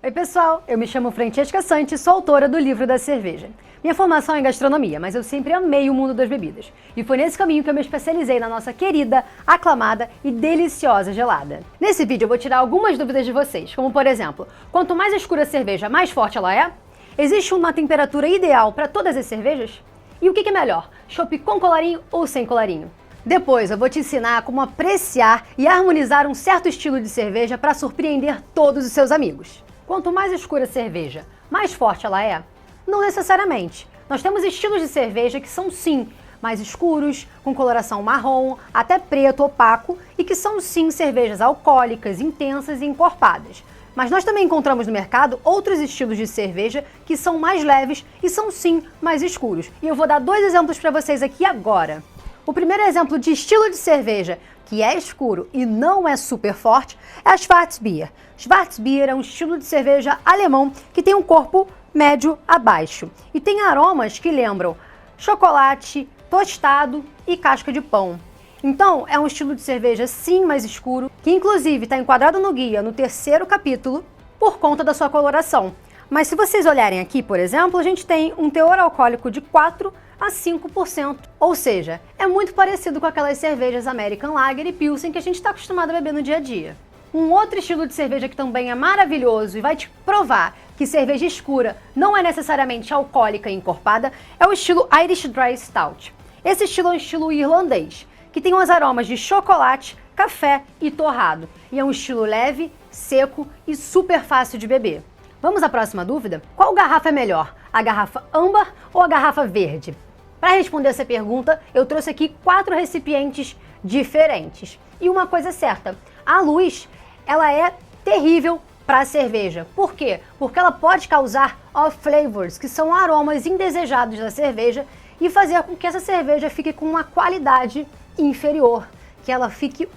Oi pessoal, eu me chamo Francesca Santi, sou autora do Livro da Cerveja. Minha formação é em gastronomia, mas eu sempre amei o mundo das bebidas. E foi nesse caminho que eu me especializei na nossa querida, aclamada e deliciosa gelada. Nesse vídeo eu vou tirar algumas dúvidas de vocês, como por exemplo, quanto mais escura a cerveja, mais forte ela é? Existe uma temperatura ideal para todas as cervejas? E o que é melhor, chopp com colarinho ou sem colarinho? Depois eu vou te ensinar como apreciar e harmonizar um certo estilo de cerveja para surpreender todos os seus amigos. Quanto mais escura a cerveja, mais forte ela é? Não necessariamente. Nós temos estilos de cerveja que são sim mais escuros, com coloração marrom, até preto, opaco, e que são sim cervejas alcoólicas, intensas e encorpadas. Mas nós também encontramos no mercado outros estilos de cerveja que são mais leves e são sim mais escuros. E eu vou dar dois exemplos para vocês aqui agora. O primeiro exemplo de estilo de cerveja que é escuro e não é super forte é a Schwarzbier. Schwarzbier é um estilo de cerveja alemão que tem um corpo médio a baixo e tem aromas que lembram chocolate, tostado e casca de pão. Então é um estilo de cerveja sim mais escuro, que inclusive está enquadrado no guia no 3º capítulo por conta da sua coloração. Mas se vocês olharem aqui, por exemplo, a gente tem um teor alcoólico de 4 a 5%, ou seja, é muito parecido com aquelas cervejas American Lager e Pilsen que a gente está acostumado a beber no dia a dia. Um outro estilo de cerveja que também é maravilhoso e vai te provar que cerveja escura não é necessariamente alcoólica e encorpada é o estilo Irish Dry Stout. Esse estilo é um estilo irlandês, que tem os aromas de chocolate, café e torrado, e é um estilo leve, seco e super fácil de beber. Vamos à próxima dúvida? Qual garrafa é melhor, a garrafa âmbar ou a garrafa verde? Para responder essa pergunta, eu trouxe aqui 4 recipientes diferentes. E uma coisa é certa, a luz, ela é terrível para a cerveja. Por quê? Porque ela pode causar off flavors, que são aromas indesejados da cerveja, e fazer com que essa cerveja fique com uma qualidade inferior, que ela fique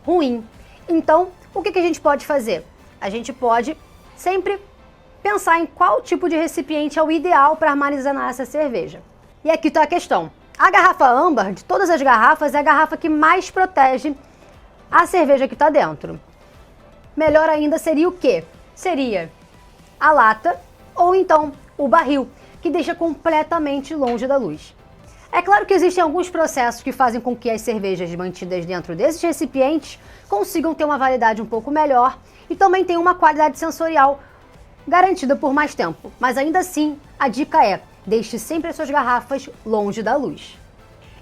ruim. Então, o que a gente pode fazer? A gente pode sempre pensar em qual tipo de recipiente é o ideal para armazenar essa cerveja. E aqui está a questão. A garrafa âmbar, de todas as garrafas, é a garrafa que mais protege a cerveja que está dentro. Melhor ainda seria o quê? Seria a lata ou então o barril, que deixa completamente longe da luz. É claro que existem alguns processos que fazem com que as cervejas mantidas dentro desses recipientes consigam ter uma validade um pouco melhor e também tenham uma qualidade sensorial garantida por mais tempo. Mas ainda assim, a dica é: deixe sempre as suas garrafas longe da luz.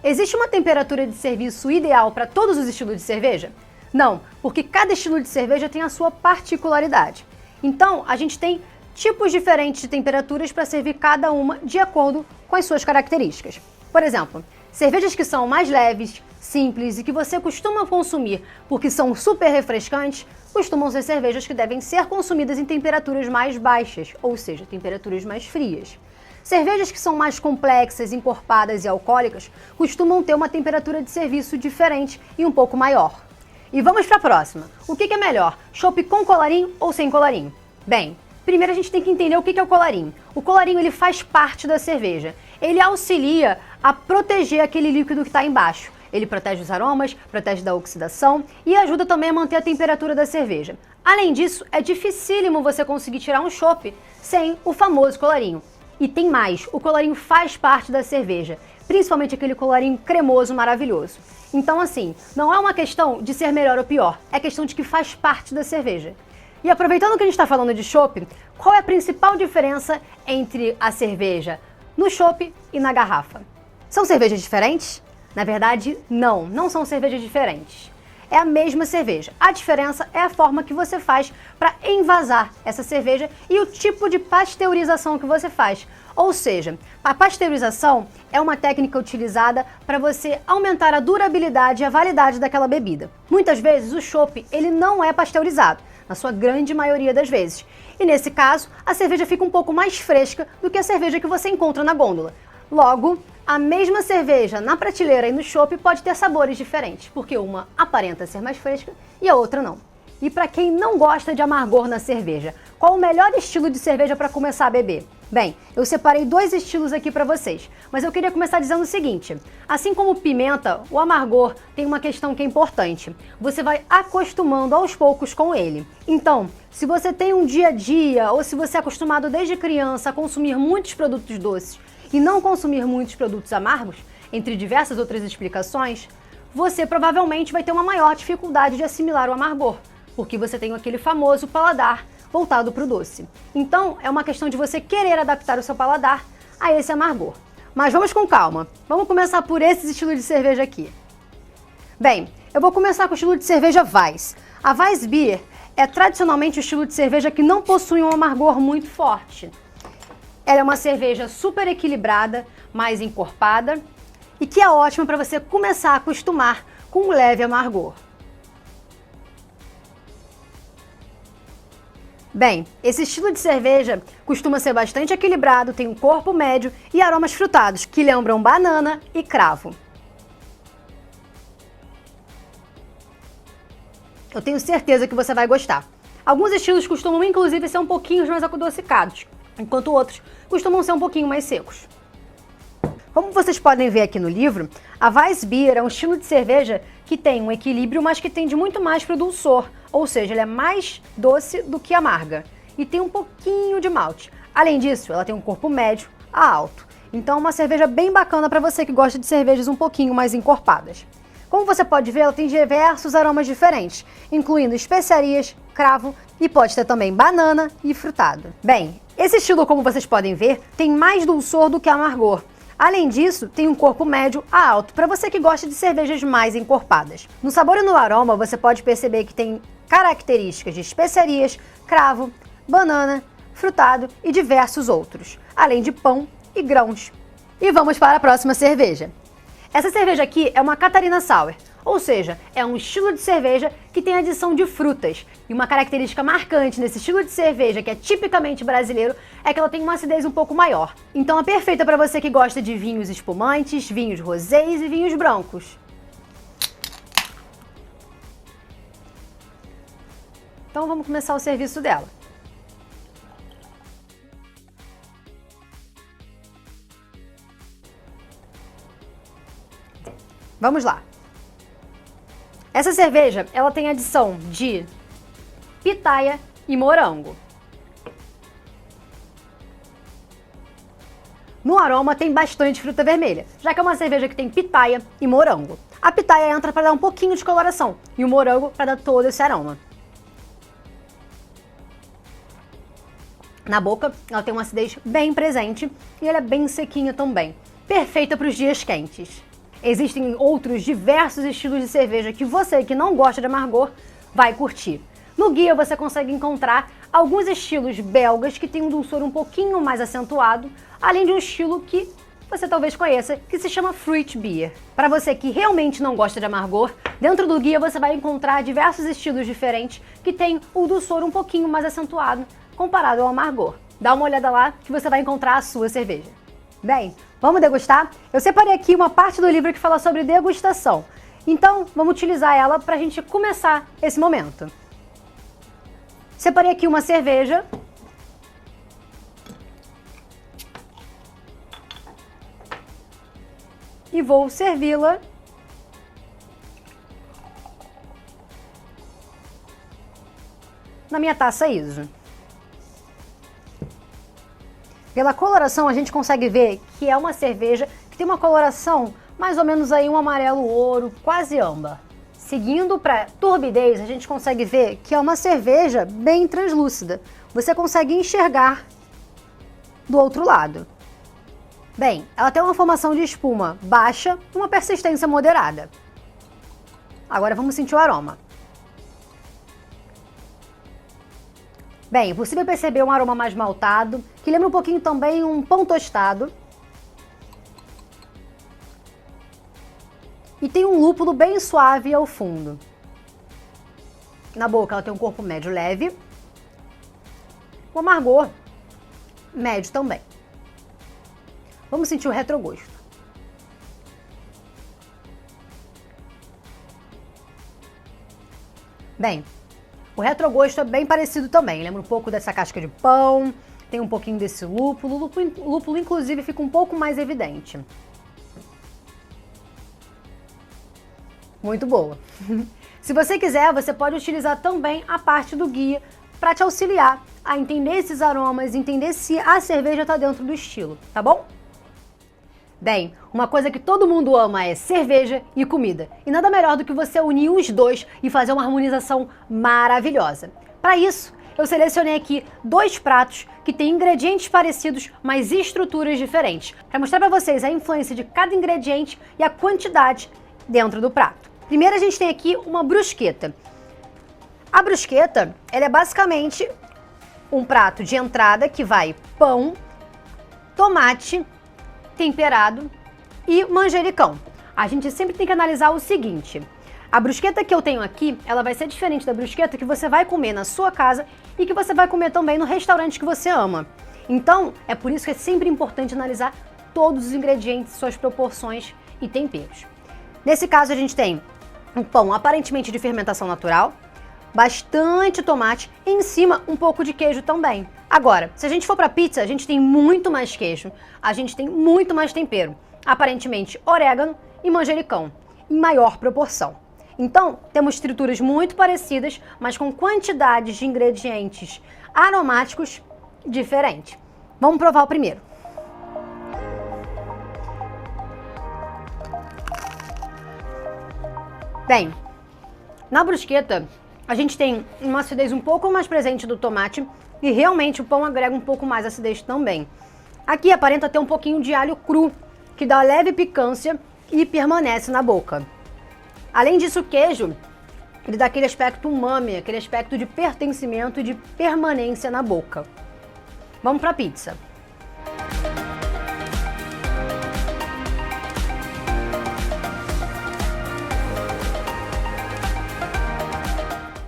Existe uma temperatura de serviço ideal para todos os estilos de cerveja? Não, porque cada estilo de cerveja tem a sua particularidade. Então, a gente tem tipos diferentes de temperaturas para servir cada uma de acordo com as suas características. Por exemplo, cervejas que são mais leves, simples e que você costuma consumir porque são super refrescantes, costumam ser cervejas que devem ser consumidas em temperaturas mais baixas, ou seja, temperaturas mais frias. Cervejas que são mais complexas, encorpadas e alcoólicas costumam ter uma temperatura de serviço diferente e um pouco maior. E vamos para a próxima. O que é melhor, chopp com colarinho ou sem colarinho? Bem, primeiro a gente tem que entender o que é o colarinho. O colarinho ele faz parte da cerveja. Ele auxilia a proteger aquele líquido que está embaixo. Ele protege os aromas, protege da oxidação e ajuda também a manter a temperatura da cerveja. Além disso, é dificílimo você conseguir tirar um chopp sem o famoso colarinho. E tem mais, o colarinho faz parte da cerveja, principalmente aquele colarinho cremoso maravilhoso. Então assim, não é uma questão de ser melhor ou pior, é questão de que faz parte da cerveja. E aproveitando que a gente está falando de chopp, qual é a principal diferença entre a cerveja no chopp e na garrafa? São cervejas diferentes? Na verdade, não são cervejas diferentes. É a mesma cerveja. A diferença é a forma que você faz para envasar essa cerveja e o tipo de pasteurização que você faz. Ou seja, a pasteurização é uma técnica utilizada para você aumentar a durabilidade e a validade daquela bebida. Muitas vezes o chopp ele não é pasteurizado, na sua grande maioria das vezes. E nesse caso, a cerveja fica um pouco mais fresca do que a cerveja que você encontra na gôndola. Logo, a mesma cerveja na prateleira e no chopp pode ter sabores diferentes, porque uma aparenta ser mais fresca e a outra não. E para quem não gosta de amargor na cerveja, qual o melhor estilo de cerveja para começar a beber? Bem, eu separei 2 estilos aqui para vocês, mas eu queria começar dizendo o seguinte: assim como pimenta, o amargor tem uma questão que é importante. Você vai acostumando aos poucos com ele. Então, se você tem um dia a dia ou se você é acostumado desde criança a consumir muitos produtos doces e não consumir muitos produtos amargos, entre diversas outras explicações, você provavelmente vai ter uma maior dificuldade de assimilar o amargor, porque você tem aquele famoso paladar voltado para o doce. Então, é uma questão de você querer adaptar o seu paladar a esse amargor. Mas vamos com calma. Vamos começar por esses estilos de cerveja aqui. Bem, eu vou começar com o estilo de cerveja Weiss. A Weiss Beer é tradicionalmente o estilo de cerveja que não possui um amargor muito forte. Ela é uma cerveja super equilibrada, mais encorpada e que é ótima para você começar a acostumar com um leve amargor. Bem, esse estilo de cerveja costuma ser bastante equilibrado, tem um corpo médio e aromas frutados, que lembram banana e cravo. Eu tenho certeza que você vai gostar. Alguns estilos costumam inclusive ser um pouquinho mais adocicados, enquanto outros costumam ser um pouquinho mais secos. Como vocês podem ver aqui no livro, a Weiss Beer é um estilo de cerveja que tem um equilíbrio, mas que tende muito mais para o dulçor, ou seja, ela é mais doce do que amarga e tem um pouquinho de malte. Além disso, ela tem um corpo médio a alto, então é uma cerveja bem bacana para você que gosta de cervejas um pouquinho mais encorpadas. Como você pode ver, ela tem diversos aromas diferentes, incluindo especiarias, cravo e pode ter também banana e frutado. Bem, esse estilo, como vocês podem ver, tem mais dulçor do que amargor. Além disso, tem um corpo médio a alto, para você que gosta de cervejas mais encorpadas. No sabor e no aroma, você pode perceber que tem características de especiarias, cravo, banana, frutado e diversos outros, além de pão e grãos. E vamos para a próxima cerveja. Essa cerveja aqui é uma Catarina Sour, ou seja, é um estilo de cerveja que tem adição de frutas. E uma característica marcante nesse estilo de cerveja, que é tipicamente brasileiro, é que ela tem uma acidez um pouco maior. Então é perfeita para você que gosta de vinhos espumantes, vinhos rosés e vinhos brancos. Então vamos começar o serviço dela. Vamos lá. Essa cerveja, ela tem adição de pitaia e morango. No aroma tem bastante fruta vermelha, já que é uma cerveja que tem pitaia e morango. A pitaia entra para dar um pouquinho de coloração e o morango para dar todo esse aroma. Na boca, ela tem uma acidez bem presente e ela é bem sequinha também. Perfeita para os dias quentes. Existem outros diversos estilos de cerveja que você que não gosta de amargor vai curtir. No guia você consegue encontrar alguns estilos belgas que têm um dulçor um pouquinho mais acentuado, além de um estilo que você talvez conheça, que se chama Fruit Beer. Para você que realmente não gosta de amargor, dentro do guia você vai encontrar diversos estilos diferentes que têm o dulçor um pouquinho mais acentuado comparado ao amargor. Dá uma olhada lá que você vai encontrar a sua cerveja. Bem, vamos degustar? Eu separei aqui uma parte do livro que fala sobre degustação. Então, vamos utilizar ela para a gente começar esse momento. Separei aqui uma cerveja. E vou servi-la na minha taça ISO. Pela coloração, a gente consegue ver que é uma cerveja que tem uma coloração mais ou menos aí um amarelo ouro, quase âmbar. Seguindo para turbidez, a gente consegue ver que é uma cerveja bem translúcida. Você consegue enxergar do outro lado. Bem, ela tem uma formação de espuma baixa e uma persistência moderada. Agora vamos sentir o aroma. Bem, é possível perceber um aroma mais maltado, que lembra um pouquinho também um pão tostado. E tem um lúpulo bem suave ao fundo. Na boca ela tem um corpo médio leve. O amargor médio também. Vamos sentir o retrogosto. Bem, O retrogosto é bem parecido também, lembra um pouco dessa casca de pão, tem um pouquinho desse lúpulo. O lúpulo inclusive fica um pouco mais evidente. Muito boa. Se você quiser, você pode utilizar também a parte do guia para te auxiliar a entender esses aromas, entender se a cerveja está dentro do estilo, tá bom? Bem, uma coisa que todo mundo ama é cerveja e comida. E nada melhor do que você unir os dois e fazer uma harmonização maravilhosa. Para isso, eu selecionei aqui 2 pratos que têm ingredientes parecidos, mas estruturas diferentes, para mostrar para vocês a influência de cada ingrediente e a quantidade dentro do prato. Primeiro a gente tem aqui uma brusqueta. A brusqueta, ela é basicamente um prato de entrada que vai pão, tomate, temperado e manjericão. A gente sempre tem que analisar o seguinte: a brusqueta que eu tenho aqui, ela vai ser diferente da brusqueta que você vai comer na sua casa e que você vai comer também no restaurante que você ama. Então, é por isso que é sempre importante analisar todos os ingredientes, suas proporções e temperos. Nesse caso, a gente tem um pão aparentemente de fermentação natural, bastante tomate e em cima um pouco de queijo também. Agora, se a gente for para pizza, a gente tem muito mais queijo, a gente tem muito mais tempero, aparentemente orégano e manjericão, em maior proporção. Então, temos estruturas muito parecidas, mas com quantidades de ingredientes aromáticos diferentes. Vamos provar o primeiro. Bem, na brusqueta, a gente tem uma acidez um pouco mais presente do tomate e realmente o pão agrega um pouco mais acidez também. Aqui aparenta ter um pouquinho de alho cru, que dá leve picância e permanece na boca. Além disso, o queijo, ele dá aquele aspecto umami, aquele aspecto de pertencimento e de permanência na boca. Vamos para a pizza.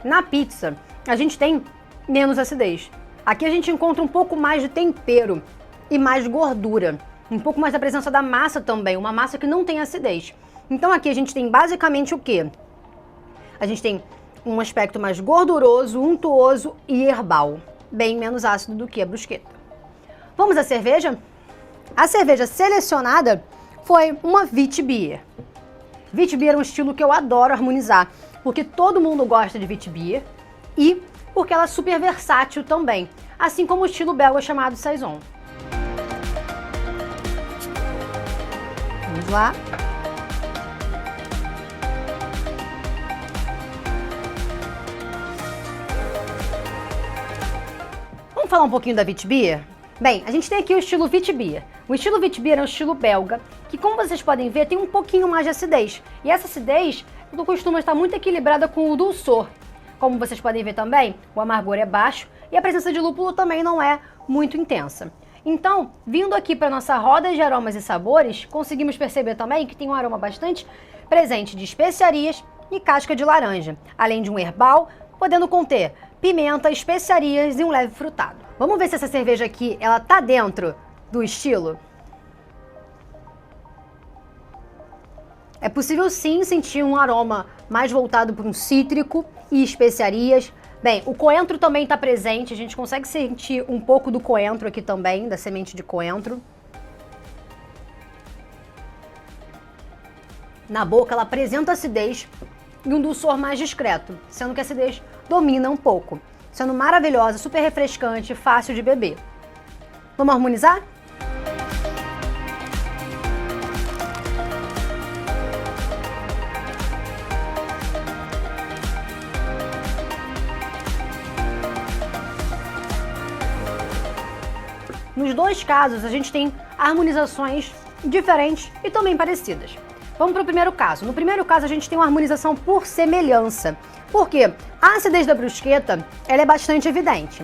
Na pizza, a gente tem menos acidez. Aqui a gente encontra um pouco mais de tempero e mais gordura. Um pouco mais da presença da massa também, uma massa que não tem acidez. Então aqui a gente tem basicamente o quê? A gente tem um aspecto mais gorduroso, untuoso e herbal. Bem menos ácido do que a brusqueta. Vamos à cerveja? A cerveja selecionada foi uma Witbier. Witbier é um estilo que eu adoro harmonizar, porque todo mundo gosta de Witbier e porque ela é super versátil também, assim como o estilo belga chamado Saison. Vamos lá. Vamos falar um pouquinho da Witbier? Bem, a gente tem aqui o estilo Witbier. O estilo Witbier é um estilo belga, que como vocês podem ver, tem um pouquinho mais de acidez. E essa acidez costuma estar muito equilibrada com o dulçor. Como vocês podem ver também, o amargor é baixo e a presença de lúpulo também não é muito intensa. Então, vindo aqui para nossa roda de aromas e sabores, conseguimos perceber também que tem um aroma bastante presente de especiarias e casca de laranja, além de um herbal, podendo conter pimenta, especiarias e um leve frutado. Vamos ver se essa cerveja aqui, ela tá dentro do estilo? É possível sim sentir um aroma mais voltado para um cítrico e especiarias. Bem, o coentro também está presente, a gente consegue sentir um pouco do coentro aqui também, da semente de coentro. Na boca ela apresenta acidez e um dulçor mais discreto, sendo que a acidez domina um pouco, sendo maravilhosa, super refrescante, fácil de beber. Vamos harmonizar? Nos dois casos, a gente tem harmonizações diferentes e também parecidas. Vamos para o primeiro caso. No primeiro caso, a gente tem uma harmonização por semelhança. Por quê? A acidez da brusqueta, ela é bastante evidente.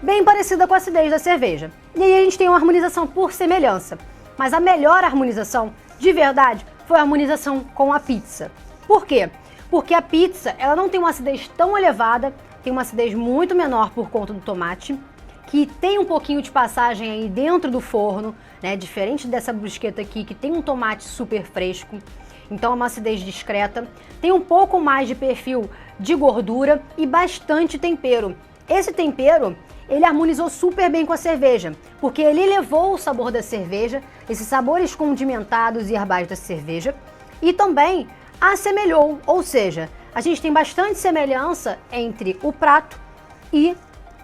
Bem parecida com a acidez da cerveja. E aí a gente tem uma harmonização por semelhança. Mas a melhor harmonização, de verdade, foi a harmonização com a pizza. Por quê? Porque a pizza, ela não tem uma acidez tão elevada, tem uma acidez muito menor por conta do tomate, que tem um pouquinho de passagem aí dentro do forno, né? Diferente dessa brusqueta aqui, que tem um tomate super fresco. então é uma acidez discreta, tem um pouco mais de perfil de gordura e bastante tempero. Esse tempero, ele harmonizou super bem com a cerveja, porque ele elevou o sabor da cerveja, esses sabores condimentados e herbais da cerveja, e também assemelhou, ou seja, a gente tem bastante semelhança entre o prato e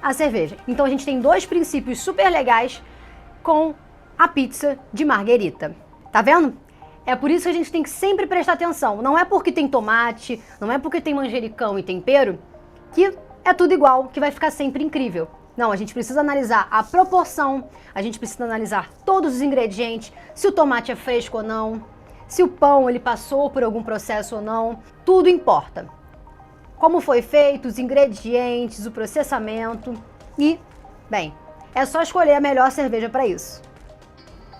a cerveja. Então a gente tem dois princípios super legais com a pizza de marguerita. Tá vendo? É por isso que a gente tem que sempre prestar atenção. Não é porque tem tomate, não é porque tem manjericão e tempero que é tudo igual, que vai ficar sempre incrível. Não, a gente precisa analisar a proporção, a gente precisa analisar todos os ingredientes, se o tomate é fresco ou não, se o pão ele passou por algum processo ou não, tudo importa. Como foi feito, os ingredientes, o processamento e, bem, é só escolher a melhor cerveja para isso.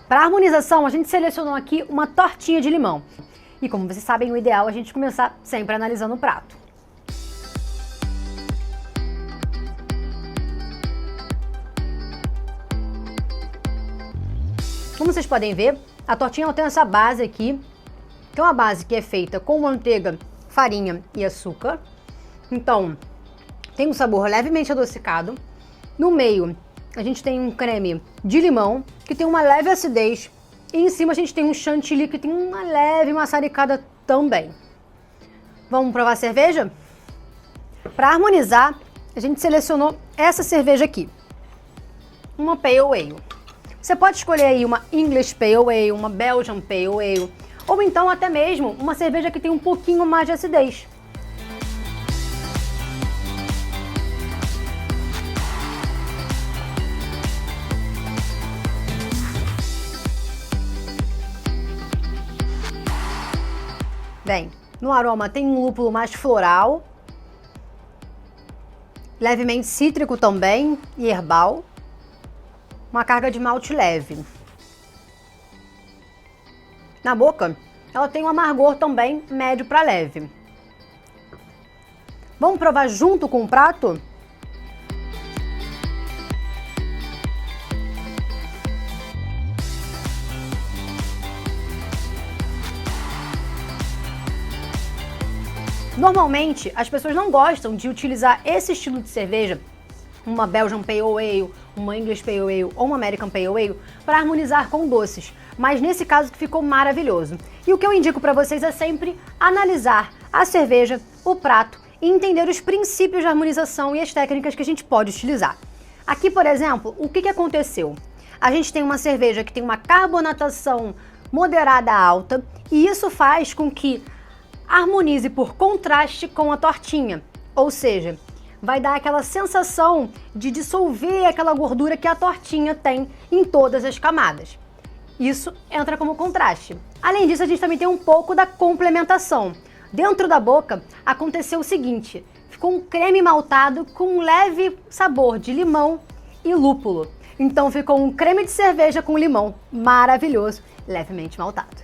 Para harmonização, a gente selecionou aqui uma tortinha de limão. E como vocês sabem, o ideal é a gente começar sempre analisando o prato. Como vocês podem ver, a tortinha ela tem essa base aqui, que é uma base que é feita com manteiga, farinha e açúcar. Então, tem um sabor levemente adocicado. No meio, a gente tem um creme de limão, que tem uma leve acidez. E em cima a gente tem um chantilly, que tem uma leve maçaricada também. Vamos provar a cerveja? Para harmonizar, a gente selecionou essa cerveja aqui. Uma Pale Ale. Você pode escolher aí uma English Pale Ale, uma Belgian Pale Ale, ou então até mesmo uma cerveja que tem um pouquinho mais de acidez. Bem, no aroma tem um lúpulo mais floral, levemente cítrico também e herbal, uma carga de malte leve. Na boca, ela tem um amargor também médio para leve. Vamos provar junto com o prato? Normalmente, as pessoas não gostam de utilizar esse estilo de cerveja, uma Belgian Pale Ale, uma English Pale Ale ou uma American Pale Ale, para harmonizar com doces, mas nesse caso ficou maravilhoso. E o que eu indico para vocês é sempre analisar a cerveja, o prato e entender os princípios de harmonização e as técnicas que a gente pode utilizar. Aqui, por exemplo, o que aconteceu? A gente tem uma cerveja que tem uma carbonatação moderada alta e isso faz com que harmonize por contraste com a tortinha, ou seja, vai dar aquela sensação de dissolver aquela gordura que a tortinha tem em todas as camadas. Isso entra como contraste. Além disso, a gente também tem um pouco da complementação. Dentro da boca aconteceu o seguinte, ficou um creme maltado com um leve sabor de limão e lúpulo. Então ficou um creme de cerveja com limão maravilhoso, levemente maltado.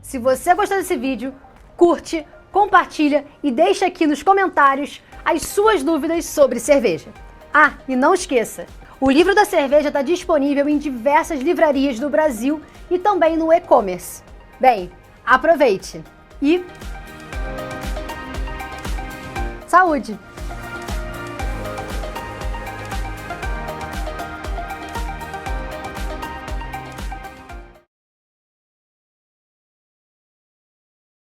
Se você gostou desse vídeo, curte, compartilha e deixa aqui nos comentários as suas dúvidas sobre cerveja. Ah, e não esqueça, o livro da cerveja está disponível em diversas livrarias do Brasil e também no e-commerce. Bem, aproveite e saúde!